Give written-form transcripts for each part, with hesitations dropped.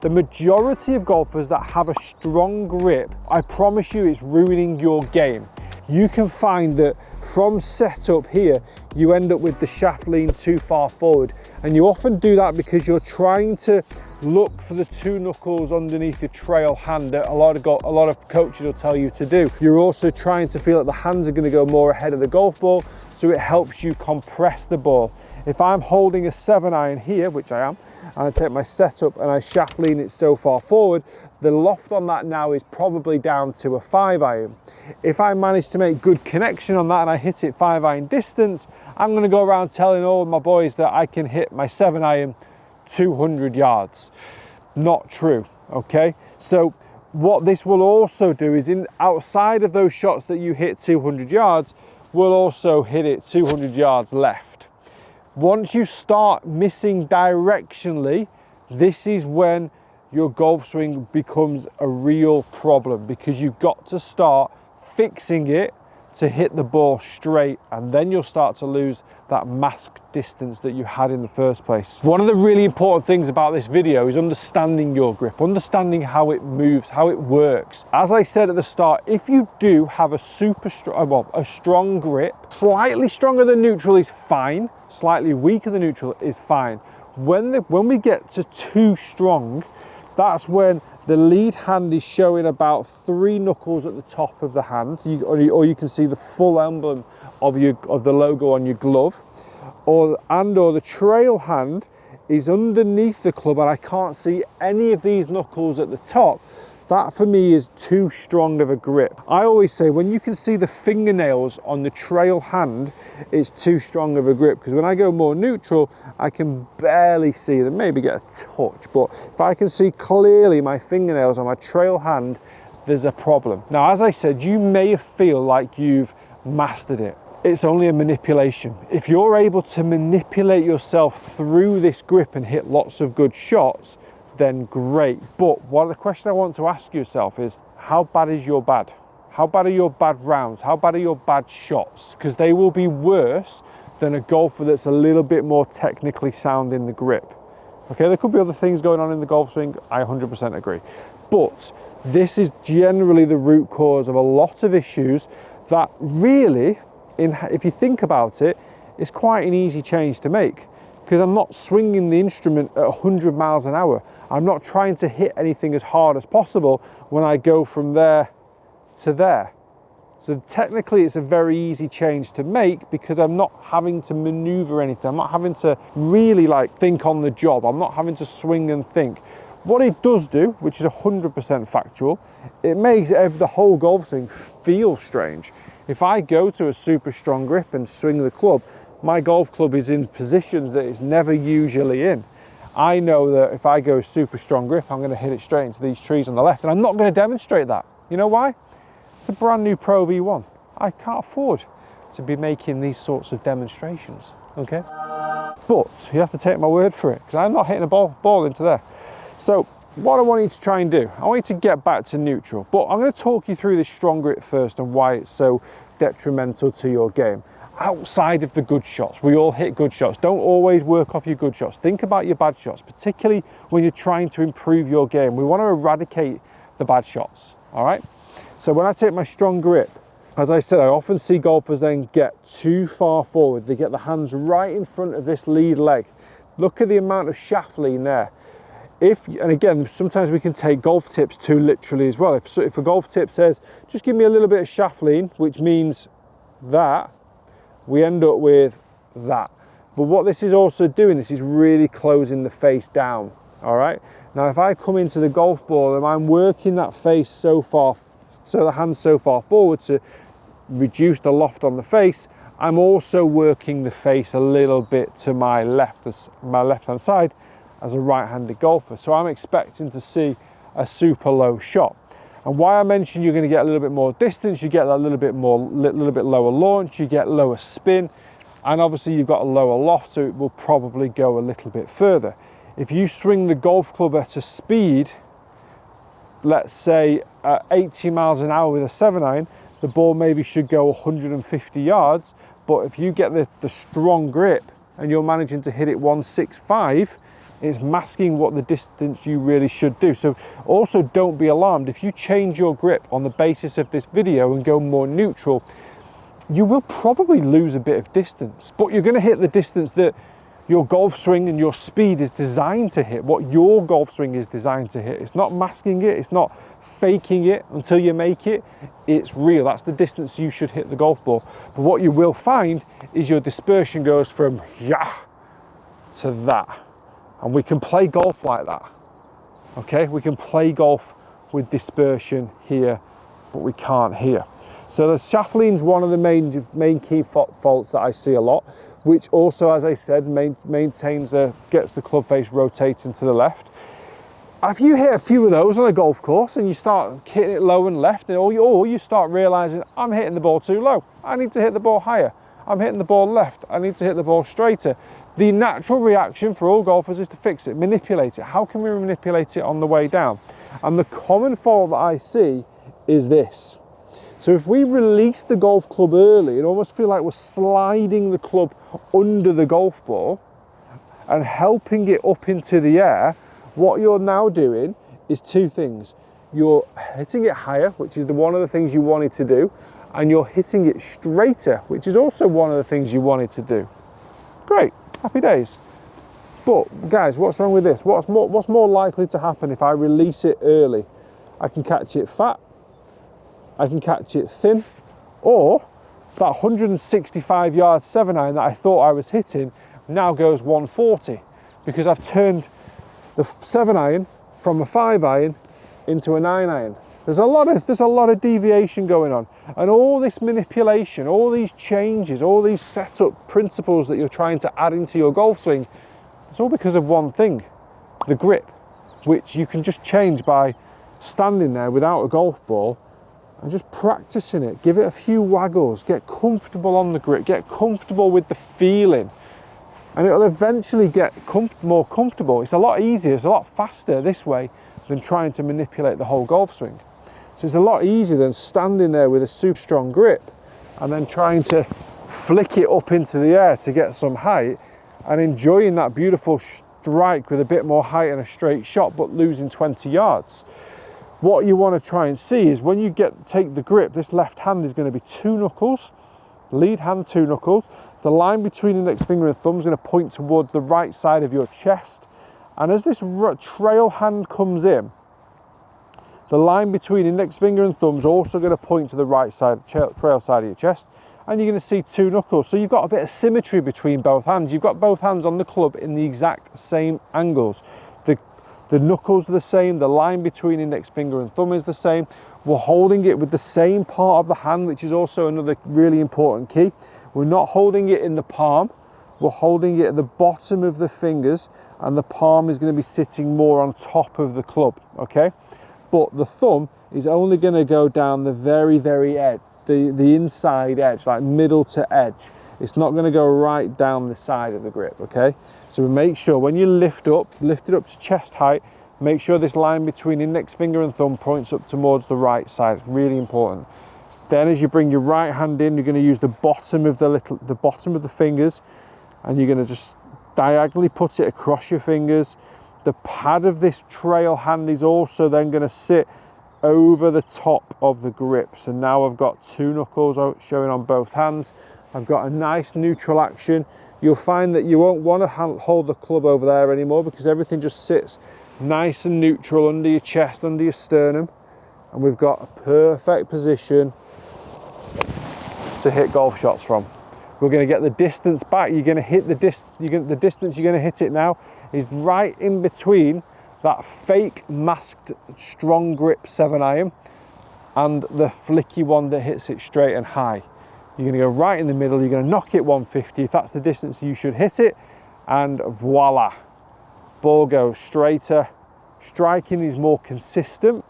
The majority of golfers that have a strong grip, I promise you it's ruining your game. You can find that from setup here, you end up with the shaft lean too far forward. And you often do that because you're trying to look for the two knuckles underneath your trail hand that a lot of coaches will tell you to do. You're also trying to feel that the hands are going to go more ahead of the golf ball, so it helps you compress the ball. If I'm holding a 7-iron here, which I am, and I take my setup and I shaft lean it so far forward, the loft on that now is probably down to a 5-iron. If I manage to make good connection on that and I hit it 5-iron distance, I'm going to go around telling all of my boys that I can hit my 7-iron 200 yards. Not true, okay? So what this will also do is, outside of those shots that you hit 200 yards, we'll also hit it 200 yards left. Once you start missing directionally, this is when your golf swing becomes a real problem, because you've got to start fixing it to hit the ball straight, and then you'll start to lose that masked distance that you had in the first place. One of the really important things about this video is understanding your grip, understanding how it moves, how it works. As I said at the start, if you do have a strong grip, slightly stronger than neutral is fine, slightly weaker than neutral is fine. When we get to too strong, that's when the lead hand is showing about 3 knuckles at the top of the hand, or you can see the full emblem of the logo on your glove, or the trail hand is underneath the club and I can't see any of these knuckles at the top. That for me is too strong of a grip. I always say when you can see the fingernails on the trail hand, it's too strong of a grip, because when I go more neutral, I can barely see them, maybe get a touch, but if I can see clearly my fingernails on my trail hand, there's a problem. Now, as I said, you may feel like you've mastered it. It's only a manipulation. If you're able to manipulate yourself through this grip and hit lots of good shots, then great. But one of the questions I want to ask yourself is, how bad is your bad? How bad are your bad rounds? How bad are your bad shots? Because they will be worse than a golfer that's a little bit more technically sound in the grip. Okay, there could be other things going on in the golf swing, I 100% agree. But this is generally the root cause of a lot of issues that really, if you think about it, is quite an easy change to make. Because I'm not swinging the instrument at 100 miles an hour. I'm not trying to hit anything as hard as possible when I go from there to there. So technically it's a very easy change to make, because I'm not having to maneuver anything. I'm not having to really think on the job. I'm not having to swing and think. What it does do, which is 100% factual, it makes the whole golf swing feel strange. If I go to a super strong grip and swing the club, my golf club is in positions that it's never usually in. I know that if I go super strong grip, I'm going to hit it straight into these trees on the left, and I'm not going to demonstrate that. You know why? It's a brand new Pro V1. I can't afford to be making these sorts of demonstrations, okay? But you have to take my word for it, because I'm not hitting a ball into there. So what I want you to try and do, I want you to get back to neutral, but I'm going to talk you through this strong grip first and why it's so detrimental to your game. Outside of the good shots, we all hit good shots. Don't always work off your good shots. Think about your bad shots, particularly when you're trying to improve your game. We want to eradicate the bad shots, all right? So when I take my strong grip, as I said, I often see golfers then get too far forward. They get the hands right in front of this lead leg. Look at the amount of shaft lean there. And again, sometimes we can take golf tips too literally as well. If a golf tip says, just give me a little bit of shaft lean, which means that, we end up with that. But what this is also doing, this is really closing the face down, all right? Now, if I come into the golf ball and I'm working that face so the hand's so far forward to reduce the loft on the face, I'm also working the face a little bit to my left-hand side as a right-handed golfer. So I'm expecting to see a super low shot. And why I mentioned you're going to get a little bit more distance, you get a little bit lower launch, you get lower spin, and obviously you've got a lower loft, so it will probably go a little bit further. If you swing the golf club at a speed, let's say 80 miles an hour with a 7-iron, the ball maybe should go 150 yards, but if you get the strong grip and you're managing to hit it 165, It's masking what the distance you really should do. So also don't be alarmed. If you change your grip on the basis of this video and go more neutral, you will probably lose a bit of distance, but you're going to hit the distance that your golf swing and your speed is designed to hit, what your golf swing is designed to hit. It's not masking it, it's not faking it until you make it, it's real. That's the distance you should hit the golf ball. But what you will find is your dispersion goes from yeah to that. And we can play golf like that, okay? We can play golf with dispersion here, but we can't here. So the shaft lean's one of the main key faults that I see a lot, which also, as I said, gets the club face rotating to the left. If you hit a few of those on a golf course and you start hitting it low and left, or you start realizing, I'm hitting the ball too low, I need to hit the ball higher. I'm hitting the ball left, I need to hit the ball straighter. The natural reaction for all golfers is to fix it, manipulate it. How can we manipulate it on the way down? And the common fault that I see is this. So if we release the golf club early, it almost feels like we're sliding the club under the golf ball and helping it up into the air. What you're now doing is two things. You're hitting it higher, which is one of the things you wanted to do, and you're hitting it straighter, which is also one of the things you wanted to do. Great, happy days. But guys, what's wrong with this? What's more likely to happen if I release it early? I can catch it fat, I can catch it thin, or that 165 yard 7-iron that I thought I was hitting now goes 140 because I've turned the 7-iron from a 5-iron into a 9-iron. There's a lot of deviation going on, and all this manipulation, all these changes, all these setup principles that you're trying to add into your golf swing, it's all because of one thing, the grip, which you can just change by standing there without a golf ball and just practicing it. Give it a few waggles, get comfortable on the grip, get comfortable with the feeling, and it'll eventually get more comfortable. It's a lot easier, it's a lot faster this way than trying to manipulate the whole golf swing. So it's a lot easier than standing there with a super strong grip and then trying to flick it up into the air to get some height and enjoying that beautiful strike with a bit more height and a straight shot, but losing 20 yards. What you want to try and see is when you take the grip, this left hand is going to be 2 knuckles, lead hand 2 knuckles. The line between index finger and thumb is going to point towards the right side of your chest. And as this trail hand comes in, the line between index finger and thumb is also going to point to the right side, trail side of your chest. And you're going to see 2 knuckles. So you've got a bit of symmetry between both hands. You've got both hands on the club in the exact same angles. The knuckles are the same, the line between index finger and thumb is the same. We're holding it with the same part of the hand, which is also another really important key. We're not holding it in the palm, we're holding it at the bottom of the fingers, and the palm is going to be sitting more on top of the club, okay? But the thumb is only going to go down the very, very edge, the inside edge, like middle to edge. It's not going to go right down the side of the grip, okay? So make sure when you lift it up to chest height, make sure this line between index finger and thumb points up towards the right side. It's really important. Then as you bring your right hand in, you're going to use the bottom of the fingers, and you're going to just diagonally put it across your fingers. The pad of this trail hand is also then going to sit over the top of the grip. So now I've got 2 knuckles showing on both hands. I've got a nice neutral action. You'll find that you won't want to hold the club over there anymore because everything just sits nice and neutral under your chest, under your sternum, and we've got a perfect position to hit golf shots from. We're going to get the distance back. You're going to hit the distance you're going to hit it now is right in between that fake masked strong grip 7-iron and the flicky one that hits it straight and high. You're going to go right in the middle, you're going to knock it 150, if that's the distance you should hit it, and voila, ball goes straighter. Striking is more consistent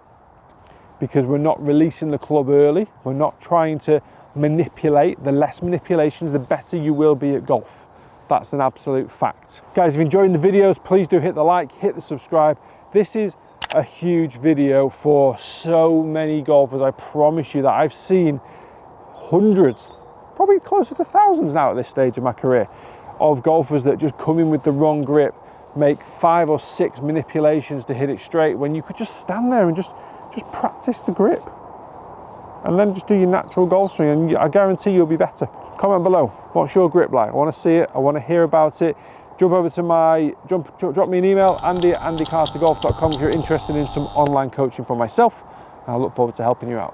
because we're not releasing the club early, we're not trying to manipulate. The less manipulations, the better you will be at golf. That's an absolute fact. Guys, if you're enjoying the videos, please do hit the like, hit the subscribe. This is a huge video for so many golfers. I promise you that I've seen hundreds, probably closer to thousands now at this stage of my career, of golfers that just come in with the wrong grip, make 5 or 6 manipulations to hit it straight when you could just stand there and just practice the grip. And then just do your natural golf swing, and I guarantee you'll be better. Comment below, what's your grip like? I want to see it, I want to hear about it. Jump over to drop me an email, andy@andycartergolf.com if you're interested in some online coaching for myself. I look forward to helping you out.